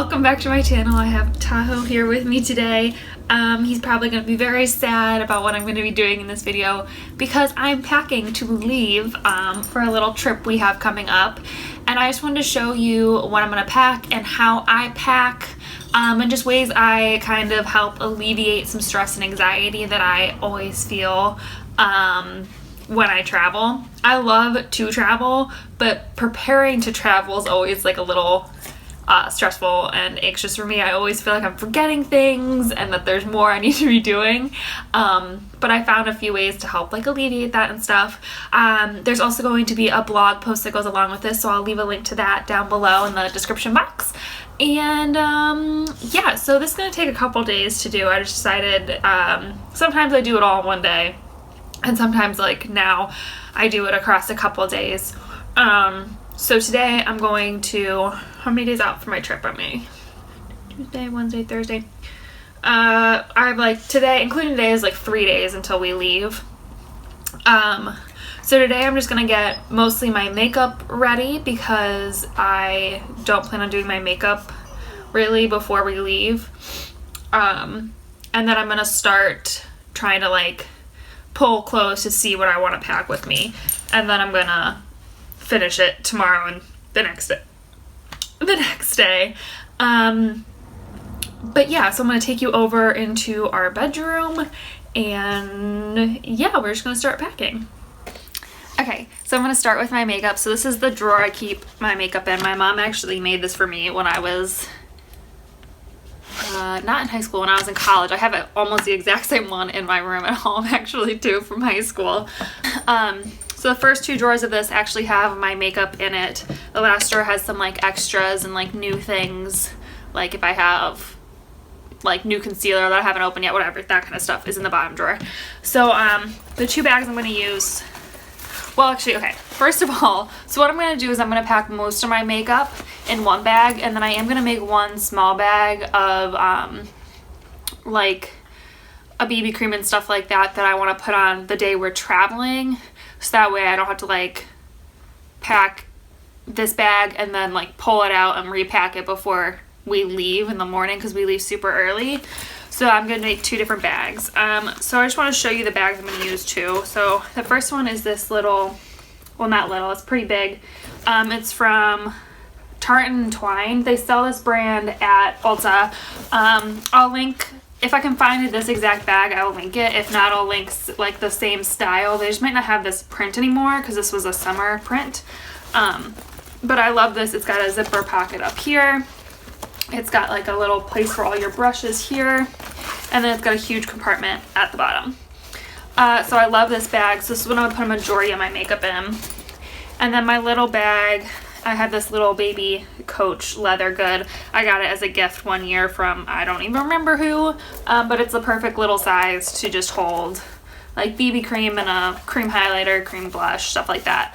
Welcome back to my channel. I have Tahoe here with me today. He's probably going to be very sad about what I'm going to be doing in this video because I'm packing to leave for a little trip we have coming up, and I just wanted to show you what I'm going to pack and how I pack, and just ways I kind of help alleviate some stress and anxiety that I always feel when I travel. I love to travel, but preparing to travel is always like a little stressful and anxious for me. I always feel like I'm forgetting things and that there's more I need to be doing. But I found a few ways to help like alleviate that and stuff. There's also going to be a blog post that goes along with this, so I'll leave a link to that down below in the description box. And yeah, so this is going to take a couple days to do. I just decided sometimes I do it all in one day, and sometimes like now I do it across a couple days. So today I'm going to, how many days out for my trip am I? Tuesday, Wednesday, Thursday. I have like today, including today, is like 3 days until we leave. So today I'm just gonna get mostly my makeup ready because I don't plan on doing my makeup really before we leave. And then I'm gonna start trying to like pull clothes to see what I want to pack with me, and then I'm gonna finish it tomorrow and the next day. But yeah, so I'm gonna take you over into our bedroom, and yeah, we're just gonna start packing. Okay, so I'm gonna start with my makeup. So this is the drawer I keep my makeup in. My mom actually made this for me when I was not in high school, when I was in college. I have almost the exact same one in my room at home actually too, from high school. So the first two drawers of this actually have my makeup in it. The last drawer has some like extras and like new things, like if I have like new concealer that I haven't opened yet, whatever, that kind of stuff is in the bottom drawer. So the two bags I'm going to use, well actually, okay, first of all, so what I'm going to do is I'm going to pack most of my makeup in one bag, and then I am going to make one small bag of like a BB cream and stuff like that I want to put on the day we're traveling. So that way I don't have to like pack this bag and then like pull it out and repack it before we leave in the morning, because we leave super early. So I'm going to make two different bags. So I just want to show you the bags I'm going to use too. So the first one is this little, well not little, it's pretty big. It's from Tartan and Twine. They sell this brand at Ulta. I'll link, if I can find this exact bag, I will link it. If not, I'll link like the same style. They just might not have this print anymore because this was a summer print. But I love this. It's got a zipper pocket up here. It's got like a little place for all your brushes here. And then it's got a huge compartment at the bottom. So I love this bag. So this is what I'm gonna put a majority of my makeup in. And then my little bag, I have this little baby Coach leather good. I got it as a gift one year from, I don't even remember who, but it's the perfect little size to just hold like BB cream and a cream highlighter, cream blush, stuff like that.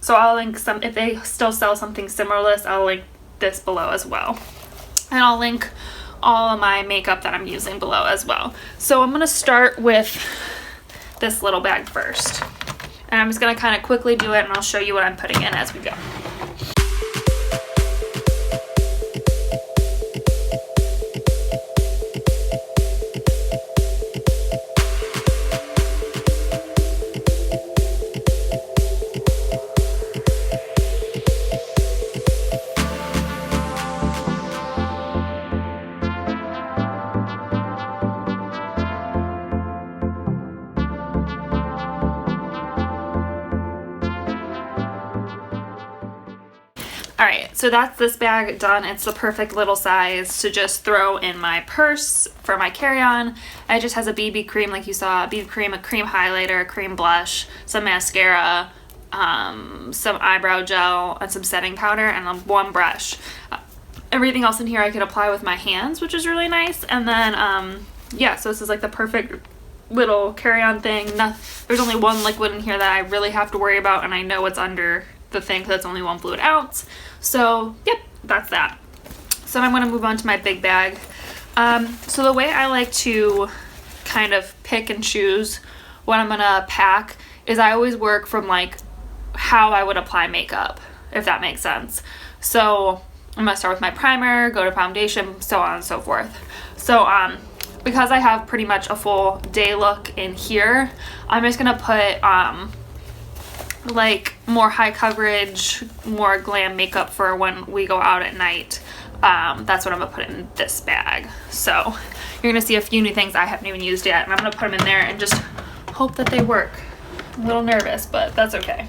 So I'll link some, if they still sell something similar to this, I'll link this below as well. And I'll link all of my makeup that I'm using below as well. So I'm gonna start with this little bag first. And I'm just going to kind of quickly do it, and I'll show you what I'm putting in as we go. Alright, so that's this bag done. It's the perfect little size to just throw in my purse for my carry-on. It just has a BB cream, like you saw, a BB cream, a cream highlighter, a cream blush, some mascara, some eyebrow gel, and some setting powder, and one brush. Everything else in here I could apply with my hands, which is really nice. And then, yeah, so this is like the perfect little carry-on thing. There's only one liquid in here that I really have to worry about, and I know it's under the thing because it's only 1 fluid ounce. So yep, that's that. So I'm going to move on to my big bag. So the way I like to kind of pick and choose what I'm going to pack is I always work from like how I would apply makeup, if that makes sense. So I'm gonna start with my primer, go to foundation, so on and so forth. So because I have pretty much a full day look in here, I'm just gonna put like more high coverage, more glam makeup for when we go out at night. That's what I'm gonna put in this bag. So you're gonna see a few new things I haven't even used yet, and I'm gonna put them in there and just hope that they work. I'm a little nervous, but that's okay.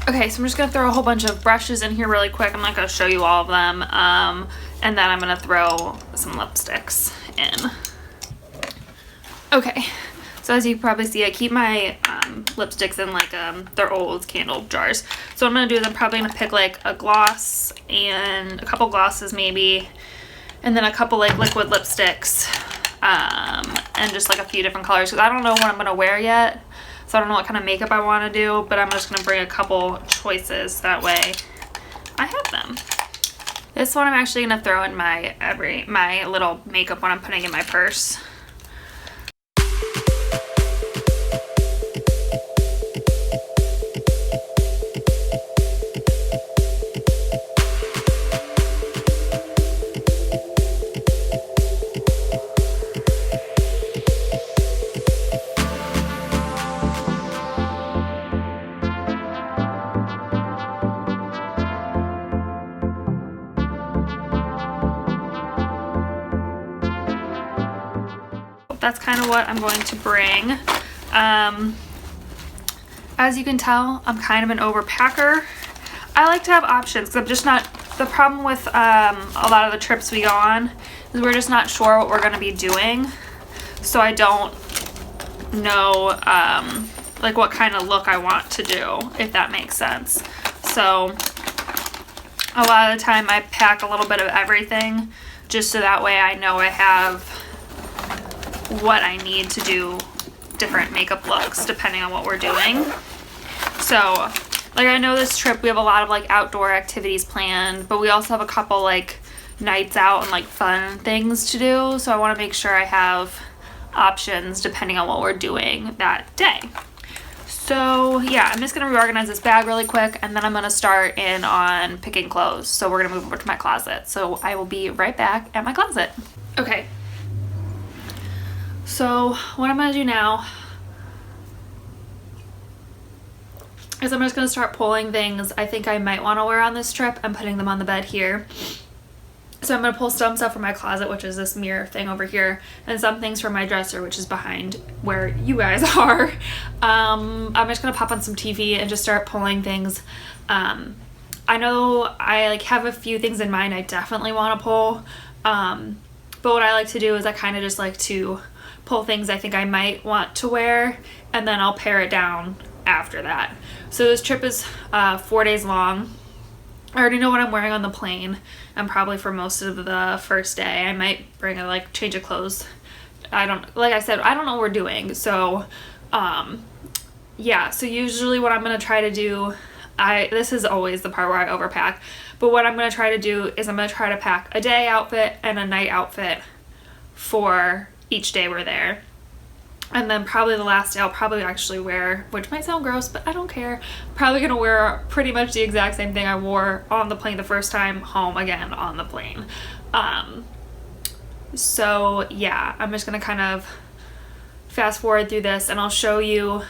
Okay, so I'm just gonna throw a whole bunch of brushes in here really quick. I'm not gonna show you all of them. And then I'm gonna throw some lipsticks in. Okay, so as you can probably see, I keep my lipsticks in like they're old candle jars. So what I'm gonna do is I'm probably gonna pick like a gloss and a couple glosses maybe, and then a couple like liquid lipsticks, and just like a few different colors, because I don't know what I'm gonna wear yet. So I don't know what kind of makeup I want to do, but I'm just going to bring a couple choices, that way I have them. This one I'm actually going to throw in my little makeup when I'm putting in my purse. That's kind of what I'm going to bring. As you can tell, I'm kind of an overpacker. I like to have options because I'm just not, the problem with a lot of the trips we go on is we're just not sure what we're going to be doing. So I don't know like what kind of look I want to do, if that makes sense. So a lot of the time I pack a little bit of everything just so that way I know I have what I need to do different makeup looks depending on what we're doing. So like I know this trip we have a lot of like outdoor activities planned, but we also have a couple like nights out and like fun things to do, so I want to make sure I have options depending on what we're doing that day. So yeah, I'm just gonna reorganize this bag really quick and then I'm gonna start in on picking clothes. So we're gonna move over to my closet, so I will be right back at my closet. Okay, so what I'm gonna do now is I'm just gonna start pulling things I think I might want to wear on this trip and putting them on the bed here. So I'm gonna pull some stuff from my closet, which is this mirror thing over here, and some things from my dresser, which is behind where you guys are. I'm just gonna pop on some TV and just start pulling things. I know I like have a few things in mind I definitely want to pull, but what I like to do is I kind of just like to pull things I think I might want to wear, and then I'll pare it down after that. So this trip is 4 days long. I already know what I'm wearing on the plane, and probably for most of the first day. I might bring a change of clothes. Like I said, I don't know what we're doing. So yeah, so usually what I'm gonna try to do, this is always the part where I overpack, but what I'm gonna try to do is I'm gonna try to pack a day outfit and a night outfit for each day we're there. And then probably the last day I'll probably actually wear, which might sound gross, but I don't care, probably gonna wear pretty much the exact same thing I wore on the plane the first time, home again on the plane. So yeah, I'm just gonna kind of fast forward through this, and I'll show you,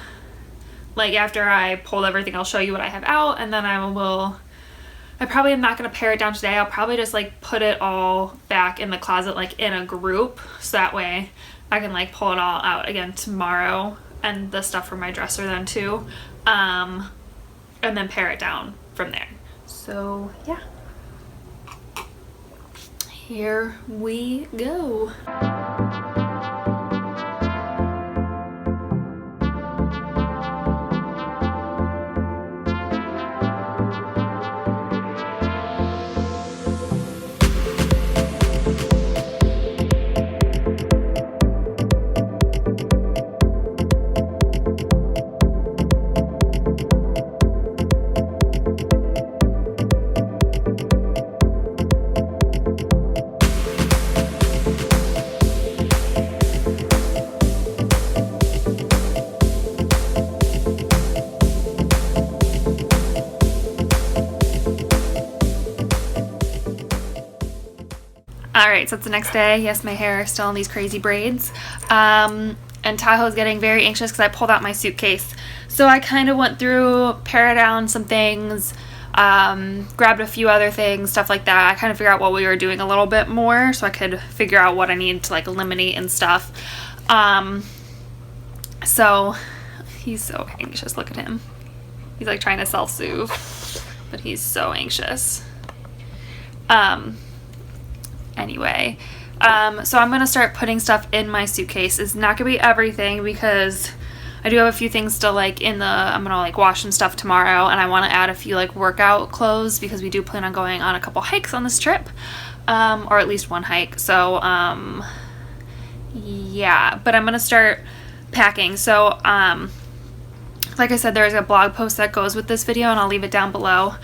after I pulled everything, I'll show you what I have out, and then I probably am not going to pare it down today. I'll probably just put it all back in the closet in a group, so that way I can pull it all out again tomorrow, and the stuff from my dresser then too, and then pare it down from there. So yeah, here we go. Alright, so it's the next day. Yes, my hair is still in these crazy braids. And Tahoe's getting very anxious because I pulled out my suitcase. So I kind of went through, pared down some things, grabbed a few other things, stuff like that. I kind of figured out what we were doing a little bit more so I could figure out what I needed to eliminate and stuff. So he's so anxious. Look at him. He's trying to self-soothe, but he's so anxious. Anyway, so I'm gonna start putting stuff in my suitcase. It's not gonna be everything because I do have a few things still I'm gonna wash some stuff tomorrow, and I want to add a few workout clothes because we do plan on going on a couple hikes on this trip, or at least one hike. So yeah, but I'm gonna start packing. So like I said, there's a blog post that goes with this video, and I'll leave it down below.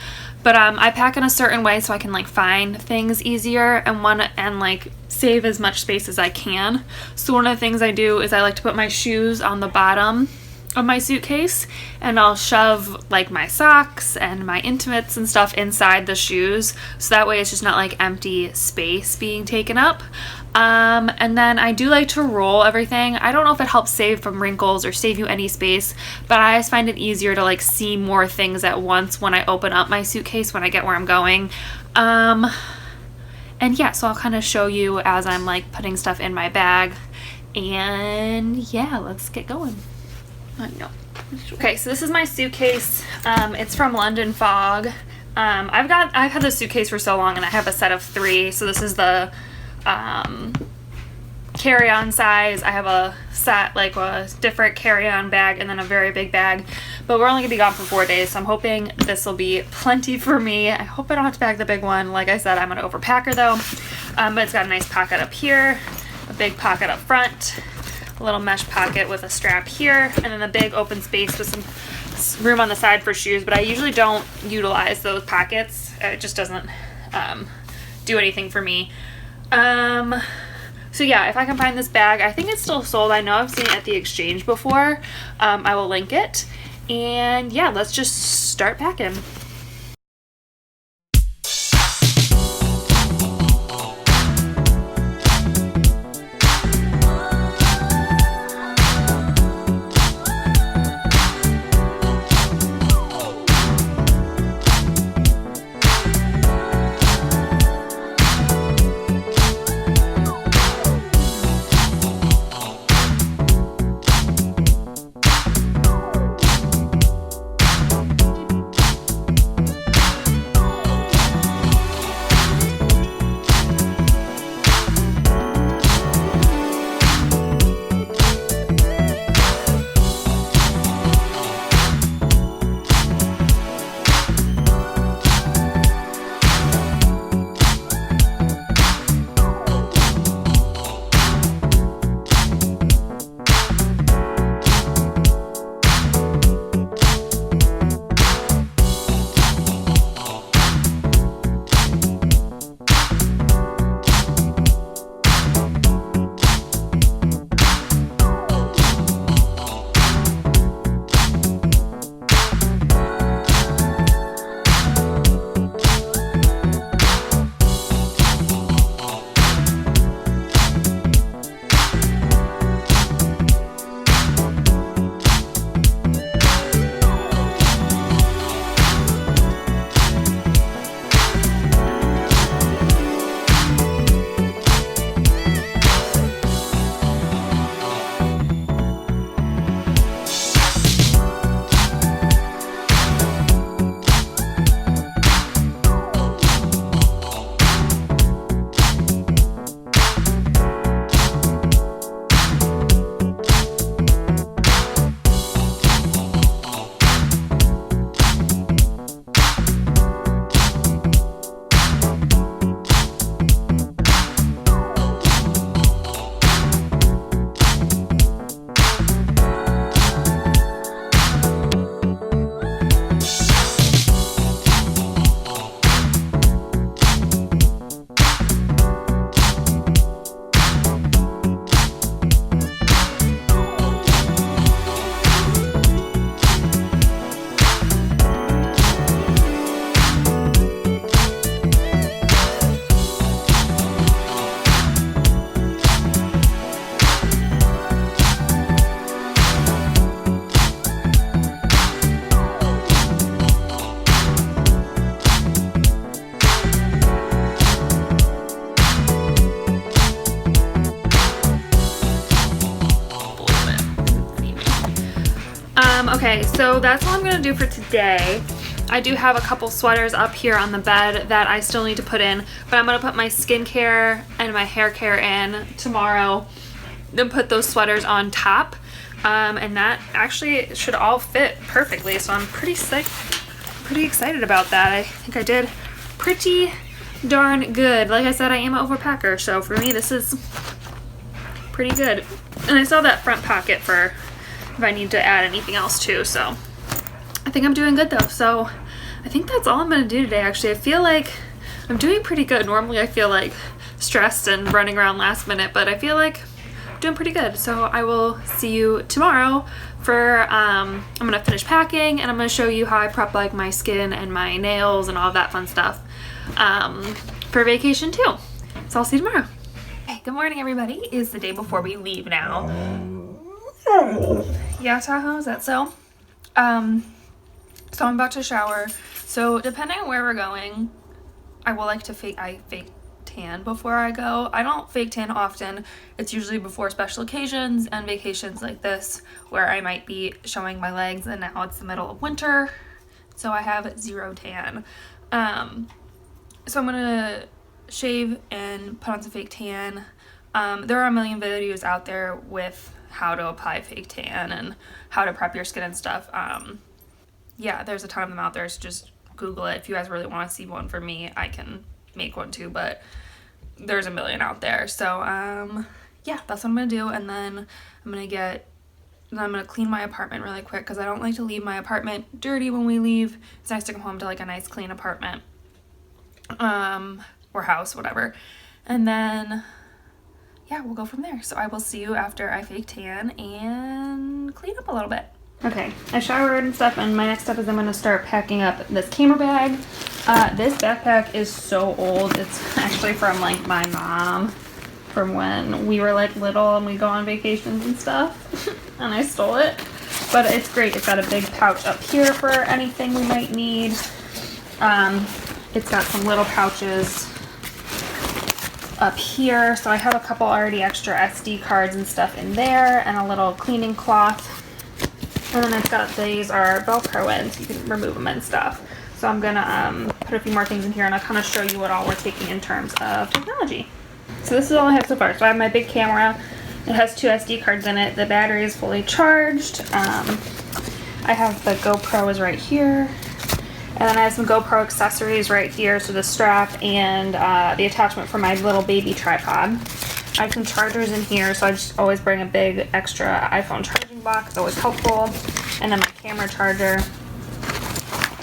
But I pack in a certain way so I can find things easier and save as much space as I can. So one of the things I do is I like to put my shoes on the bottom of my suitcase, and I'll shove my socks and my intimates and stuff inside the shoes, so that way it's just not empty space being taken up. And then I do like to roll everything. I don't know if it helps save from wrinkles or save you any space, but I just find it easier to see more things at once when I open up my suitcase when I get where I'm going. And yeah, so I'll kind of show you as I'm putting stuff in my bag, and yeah, let's get going. No. Okay, so this is my suitcase. It's from London Fog. I've had this suitcase for so long, and I have a set of 3. So this is the carry-on size. I have a set, a different carry-on bag and then a very big bag, but we're only gonna be gone for 4 days, so I'm hoping this will be plenty for me. I hope I don't have to pack the big one. Like I said, I'm gonna overpack her though, but it's got a nice pocket up here, a big pocket up front, a little mesh pocket with a strap here, and then a big open space with some room on the side for shoes, but I usually don't utilize those pockets. It just doesn't do anything for me. So yeah, if I can find this bag, I think it's still sold. I know I've seen it at the Exchange before. I will link it. And yeah, let's just start packing. Okay, so that's all I'm gonna do for today. I do have a couple sweaters up here on the bed that I still need to put in, but I'm gonna put my skincare and my hair care in tomorrow, then put those sweaters on top. And that actually should all fit perfectly, so I'm pretty excited about that. I think I did pretty darn good. Like I said, I am an overpacker, so for me this is pretty good. And I still have that front pocket for if I need to add anything else too, so I think I'm doing good though. So I think that's all I'm gonna do today. Actually, I feel like I'm doing pretty good. Normally I feel like stressed and running around last minute, but I feel like I'm doing pretty good. So I will see you tomorrow for I'm gonna finish packing, and I'm gonna show you how I prep like my skin and my nails and all of that fun stuff for vacation too. So I'll see you tomorrow. Hey, good morning everybody. It is the day before we leave now. Yeah, Tahoe, is that so? So I'm about to shower. So depending on where we're going, I will like to fake tan before I go. I don't fake tan often. It's usually before special occasions and vacations like this where I might be showing my legs, and now it's the middle of winter, so I have zero tan. So I'm gonna shave and put on some fake tan. There are a million videos out there with how to apply fake tan and how to prep your skin and stuff. Yeah, there's a ton of them out there, so just Google it. If you guys really want to see one for me, I can make one too, but there's a million out there. So yeah, that's what I'm gonna do, and then I'm gonna clean my apartment really quick because I don't like to leave my apartment dirty when we leave. It's nice to come home to like a nice clean apartment or house, whatever. And then yeah, we'll go from there. So I will see you after I fake tan and clean up a little bit. Okay, I showered and stuff, and my next step is I'm gonna start packing up this camera bag. This backpack is so old. It's actually from like my mom, from when we were like little and we go on vacations and stuff, and I stole it. But it's great. It's got a big pouch up here for anything we might need. It's got some little pouches up here, so I have a couple already extra SD cards and stuff in there, and a little cleaning cloth. And then it's got, these are Velcro in, so you can remove them and stuff. So I'm gonna put a few more things in here, and I'll kind of show you what all we're taking in terms of technology. So this is all I have so far. So I have my big camera. It has 2 SD cards in it. The battery is fully charged. I have the GoPro is right here. And then I have some GoPro accessories right here. So the strap and the attachment for my little baby tripod. I have some chargers in here, so I just always bring a big extra iPhone charging box. It's always helpful. And then my camera charger.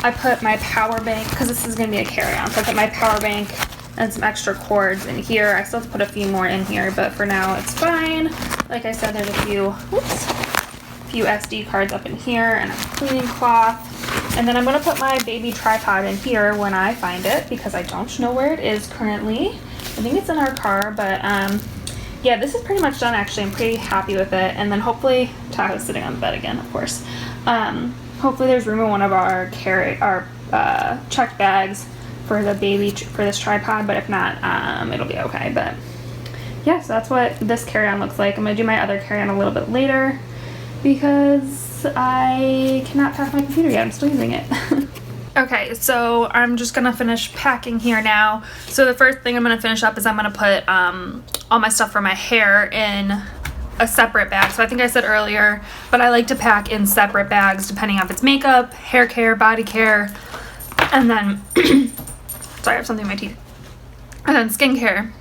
I put my power bank, because this is going to be a carry-on, so I put my power bank and some extra cords in here. I still have to put a few more in here, but for now it's fine. Like I said, there's a few SD cards up in here and a cleaning cloth. And then I'm going to put my baby tripod in here when I find it, because I don't know where it is currently. I think it's in our car, but yeah, this is pretty much done actually. I'm pretty happy with it. And then hopefully, Tahoe's sitting on the bed again, of course. Hopefully there's room in one of our checked bags for the baby, for this tripod, but if not, it'll be okay. But yeah, so that's what this carry-on looks like. I'm gonna do my other carry-on a little bit later because I cannot pack my computer yet. I'm still using it. Okay, so I'm just gonna finish packing here now. So the first thing I'm gonna finish up is I'm gonna put all my stuff for my hair in a separate bag. So I think I said earlier, but I like to pack in separate bags depending on if it's makeup, hair care, body care, and then sorry, I have something in my teeth. And then skincare.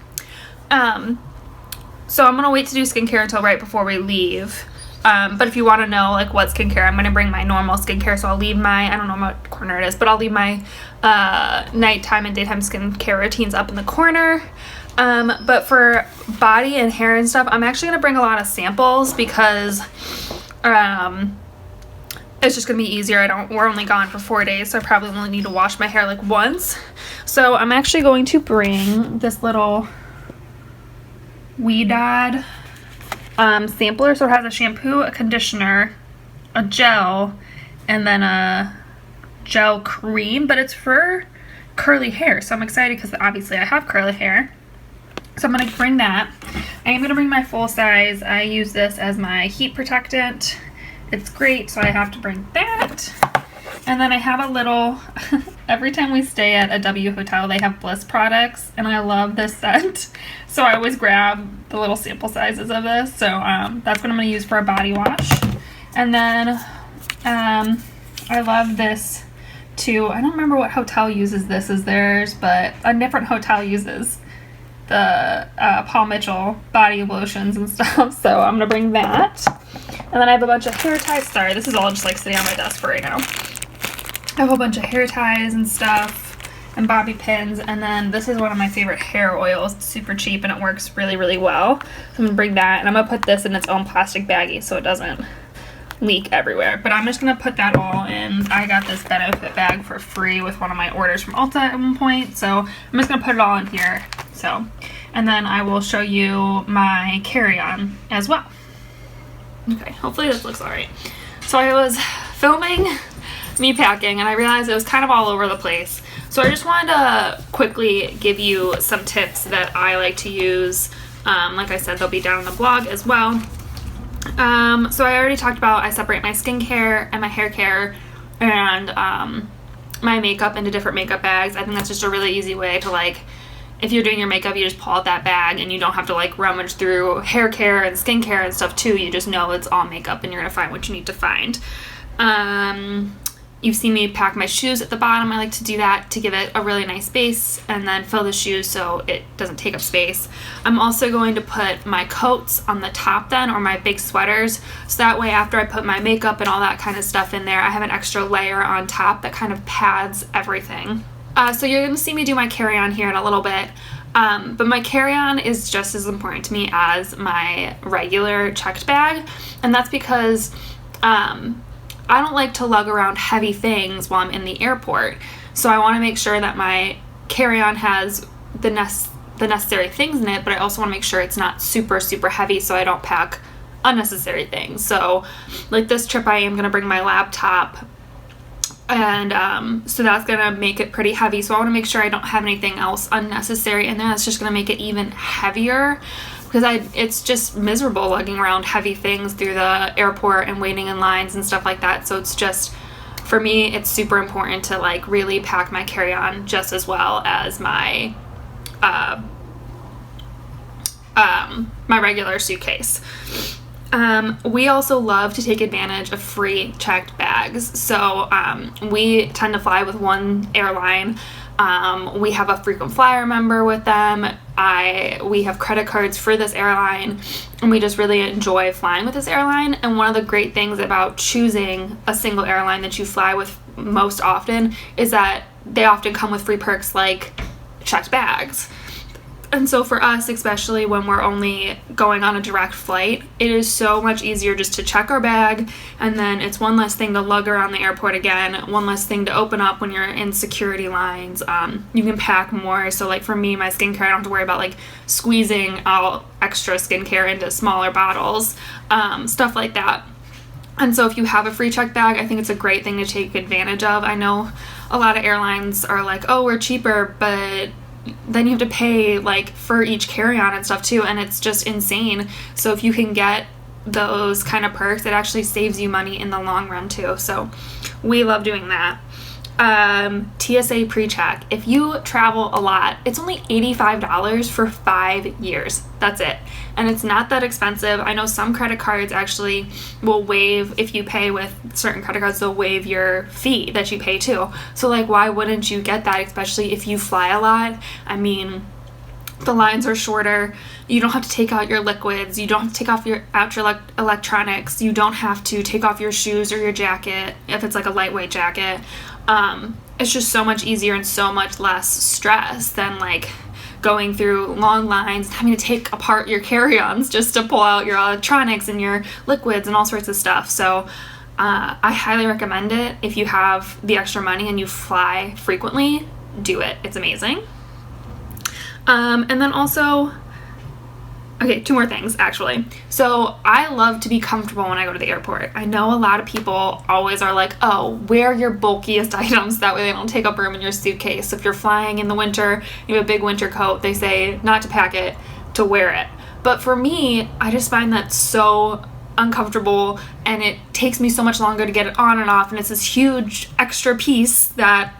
So I'm gonna wait to do skincare until right before we leave. But if you want to know like what skincare, I'm going to bring my normal skincare. So I'll leave my, I don't know what corner it is, but I'll leave my nighttime and daytime skincare routines up in the corner. But for body and hair and stuff, I'm actually going to bring a lot of samples because it's just going to be easier. We're only gone for 4 days, so I probably only need to wash my hair like once. So I'm actually going to bring this little Ouidad sampler. So it has a shampoo, a conditioner, a gel, and then a gel cream, but it's for curly hair. So I'm excited because obviously I have curly hair. So I'm going to bring that. I am going to bring my full size. I use this as my heat protectant, it's great, so I have to bring that. And then I have a little, every time we stay at a W hotel, they have Bliss products, and I love this scent. So I always grab the little sample sizes of this. So that's what I'm going to use for a body wash. And then I love this too. I don't remember what hotel uses this as theirs, but a different hotel uses the Paul Mitchell body lotions and stuff. So I'm going to bring that. And then I have a bunch of hair ties. Sorry, this is all just like sitting on my desk for right now. I have a whole bunch of hair ties and stuff and bobby pins, and then this is one of my favorite hair oils. It's super cheap and it works really, really well. So I'm gonna bring that, and I'm gonna put this in its own plastic baggie so it doesn't leak everywhere. But I'm just gonna put that all in. I got this benefit bag for free with one of my orders from Ulta at one point, so I'm just gonna put it all in here. So, and then I will show you my carry-on as well. Okay, hopefully this looks all right. So I was filming me packing and I realized it was kind of all over the place. So I just wanted to quickly give you some tips that I like to use. Like I said, they'll be down in the blog as well. So I already talked about I separate my skincare and my hair care and my makeup into different makeup bags. I think that's just a really easy way to, like, if you're doing your makeup, you just pull out that bag and you don't have to like rummage through hair care and skincare and stuff too. You just know it's all makeup and you're gonna find what you need to find. You've seen me pack my shoes at the bottom. I like to do that to give it a really nice base and then fill the shoes so it doesn't take up space. I'm also going to put my coats on the top then, or my big sweaters, so that way after I put my makeup and all that kind of stuff in there, I have an extra layer on top that kind of pads everything. So you're going to see me do my carry-on here in a little bit, but my carry-on is just as important to me as my regular checked bag, and that's because I don't like to lug around heavy things while I'm in the airport. So I want to make sure that my carry-on has the necessary things in it, but I also want to make sure it's not super, super heavy so I don't pack unnecessary things. So like this trip I am going to bring my laptop, and so that's going to make it pretty heavy. So I want to make sure I don't have anything else unnecessary in there. That's just going to make it even heavier, because it's just miserable lugging around heavy things through the airport and waiting in lines and stuff like that. So it's just, for me, it's super important to like really pack my carry-on just as well as my my regular suitcase. We also love to take advantage of free checked bags. So we tend to fly with one airline. We have a frequent flyer member with them. We have credit cards for this airline, and we just really enjoy flying with this airline. And one of the great things about choosing a single airline that you fly with most often is that they often come with free perks like checked bags. And so for us, especially when we're only going on a direct flight, it is so much easier just to check our bag, and then it's one less thing to lug around the airport again, one less thing to open up when you're in security lines. You can pack more. So like for me, my skincare, I don't have to worry about like squeezing all extra skincare into smaller bottles, stuff like that. And so if you have a free check bag, I think it's a great thing to take advantage of. I know a lot of airlines are like, oh, we're cheaper, but then you have to pay like for each carry-on and stuff too, and it's just insane. So if you can get those kind of perks, it actually saves you money in the long run too. So we love doing that. TSA pre-check. If you travel a lot, it's only $85 for 5 years. That's it. And it's not that expensive. I know some credit cards actually will waive, if you pay with certain credit cards, they'll waive your fee that you pay too. So like, why wouldn't you get that, especially if you fly a lot? I mean, the lines are shorter. You don't have to take out your liquids. You don't have to take off your electronics. You don't have to take off your shoes or your jacket if it's like a lightweight jacket. It's just so much easier and so much less stress than like going through long lines, having to take apart your carry-ons just to pull out your electronics and your liquids and all sorts of stuff. So I highly recommend it. If you have the extra money and you fly frequently, do it. It's amazing. And then also, okay, 2 more things actually. So I love to be comfortable when I go to the airport. I know a lot of people always are like, oh, wear your bulkiest items, that way they don't take up room in your suitcase. If you're flying in the winter, you have a big winter coat, they say not to pack it, to wear it. But for me, I just find that so uncomfortable, and it takes me so much longer to get it on and off, and it's this huge extra piece that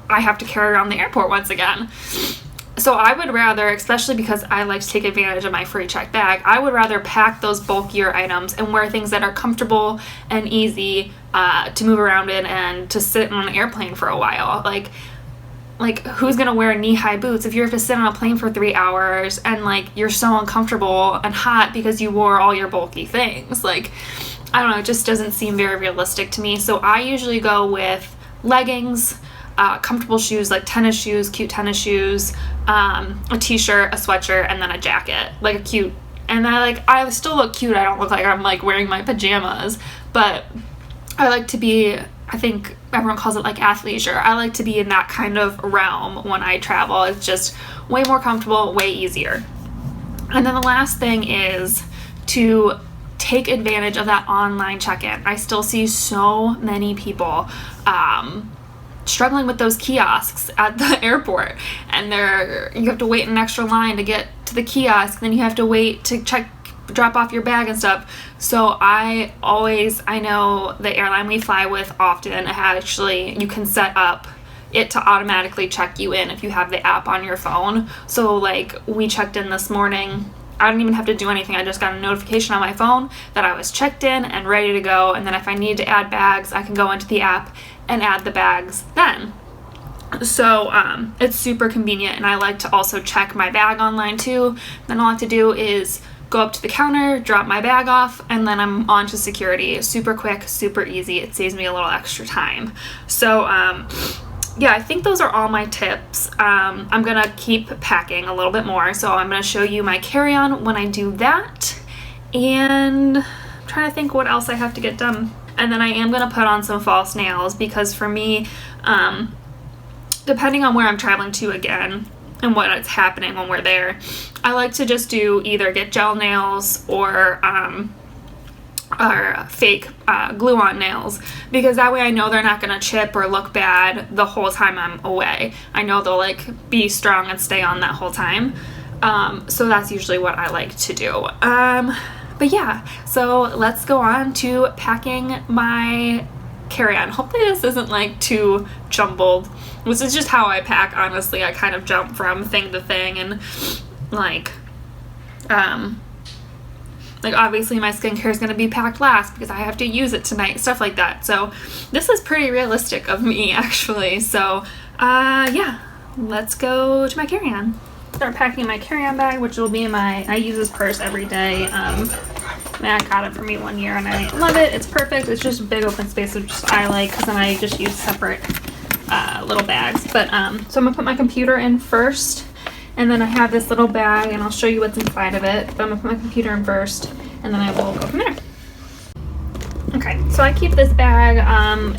I have to carry around the airport once again. So I would rather, especially because I like to take advantage of my free check bag, I would rather pack those bulkier items and wear things that are comfortable and easy to move around in and to sit on an airplane for a while. Like who's gonna wear knee-high boots if you have to sit on a plane for 3 hours and like you're so uncomfortable and hot because you wore all your bulky things? Like, I don't know, it just doesn't seem very realistic to me. So I usually go with leggings, comfortable shoes like tennis shoes, cute tennis shoes, a t-shirt, a sweatshirt, and then a jacket, like a cute, and I still look cute. I don't look like I'm like wearing my pajamas, but I like to be, I think everyone calls it like athleisure. I like to be in that kind of realm when I travel. It's just way more comfortable, way easier. And then the last thing is to take advantage of that online check-in. I still see so many people struggling with those kiosks at the airport, and you have to wait in an extra line to get to the kiosk, then you have to wait to drop off your bag and stuff. So I know the airline we fly with often, you can set up it to automatically check you in if you have the app on your phone. So like we checked in this morning, I didn't even have to do anything. I just got a notification on my phone that I was checked in and ready to go, and then if I need to add bags, I can go into the app and add the bags then. So it's super convenient, and I like to also check my bag online too. Then all I have to do is go up to the counter, drop my bag off, and then I'm on to security. Super quick, super easy. It saves me a little extra time. So yeah, I think those are all my tips. I'm gonna keep packing a little bit more, so I'm gonna show you my carry-on when I do that, and I'm trying to think what else I have to get done. And then I am gonna put on some false nails, because for me, depending on where I'm traveling to again and what's happening when we're there, I like to just either get gel nails or fake glue-on nails, because that way I know they're not going to chip or look bad the whole time I'm away. I know they'll like be strong and stay on that whole time. So that's usually what I like to do. But yeah, so let's go on to packing my carry-on. Hopefully this isn't like too jumbled. This is just how I pack, honestly. I kind of jump from thing to thing, and like obviously my skincare is going to be packed last because I have to use it tonight, stuff like that. So this is pretty realistic of me, actually. So yeah, let's go to my carry-on. Start packing my carry-on bag, which will be I use this purse every day. Matt got it for me one year and I love it. It's perfect. It's just a big open space, which I like, because then I just use separate little bags. But so I'm gonna put my computer in first, and then I have this little bag, and I'll show you what's inside of it. But I'm gonna put my computer in first, and then I will go from there. Okay, so I keep this bag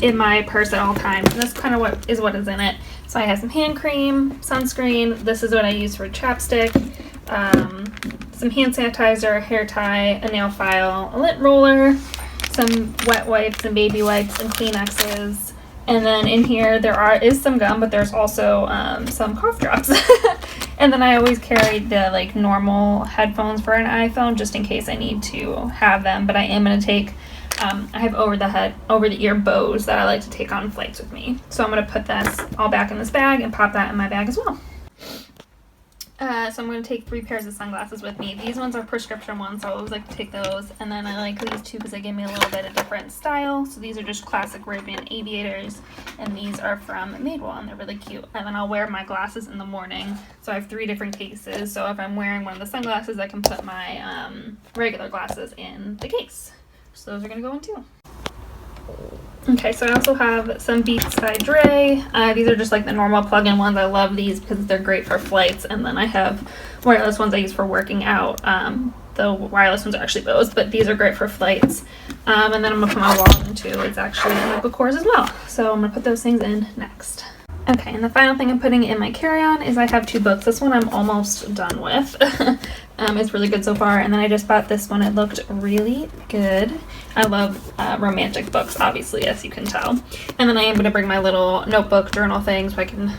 in my purse at all times, and that's kind of what is in it. So I have some hand cream, sunscreen. This is what I use for chapstick. Some hand sanitizer, a hair tie, a nail file, a lint roller, some wet wipes and baby wipes, and Kleenexes. And then in here is some gum, but there's also some cough drops. And then I always carry the like normal headphones for an iPhone, just in case I need to have them. But I am going to take, I have over the ear bows that I like to take on flights with me. So I'm going to put this all back in this bag and pop that in my bag as well. So I'm going to take 3 pairs of sunglasses with me. These ones are prescription ones, so I always like to take those. And then I like these two because they give me a little bit of different style. So these are just classic Ray-Ban aviators, and these are from Madewell, and they're really cute. And then I'll wear my glasses in the morning. So I have 3 different cases. So if I'm wearing one of the sunglasses, I can put my regular glasses in the case. So those are going to go in too. Okay, so I also have some Beats by Dre. These are just like the normal plug-in ones. I love these because they're great for flights. And then I have wireless ones I use for working out. The wireless ones are actually Bose, but these are great for flights. And then I'm going to put my wallet in too. It's actually a MacBook Course as well. So I'm going to put those things in next. Okay, and the final thing I'm putting in my carry-on is I have 2 books. This one I'm almost done with. It's really good so far. And then I just bought this one. It looked really good. I love romantic books, obviously, as you can tell. And then I am going to bring my little notebook journal thing so I can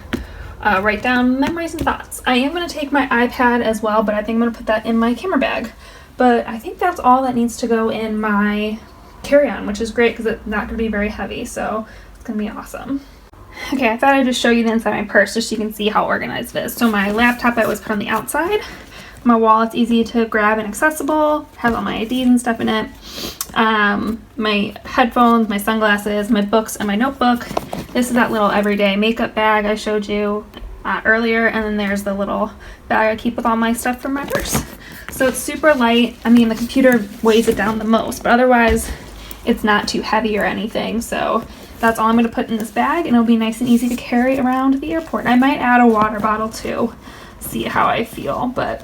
write down memories and thoughts. I am going to take my iPad as well, but I think I'm going to put that in my camera bag. But I think that's all that needs to go in my carry-on, which is great because it's not going to be very heavy, so it's going to be awesome. Okay, I thought I'd just show you the inside of my purse just so you can see how organized it is. So my laptop I always put on the outside. My wallet's easy to grab and accessible. Has all my IDs and stuff in it. My headphones, my sunglasses, my books, and my notebook. This is that little everyday makeup bag I showed you earlier, and then there's the little bag I keep with all my stuff from my purse. So it's super light. I mean, the computer weighs it down the most, but otherwise it's not too heavy or anything. So that's all I'm going to put in this bag, and it'll be nice and easy to carry around the airport. I might add a water bottle too, see how I feel, but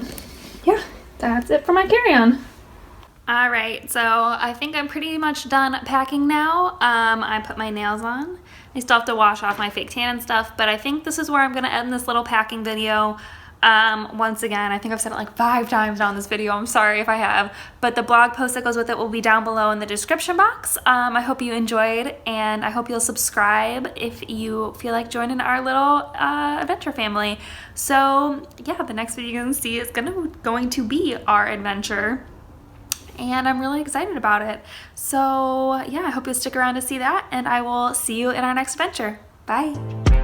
yeah, that's it for my carry-on. All right, so I think I'm pretty much done packing now. I put my nails on. I still have to wash off my fake tan and stuff, but I think this is where I'm gonna end this little packing video. Once again, I think I've said it like 5 times now in this video. I'm sorry if I have, but the blog post that goes with it will be down below in the description box. I hope you enjoyed, and I hope you'll subscribe if you feel like joining our little adventure family. So yeah, the next video you're gonna see is going to be our adventure, and I'm really excited about it. So yeah, I hope you'll stick around to see that, and I will see you in our next adventure. Bye.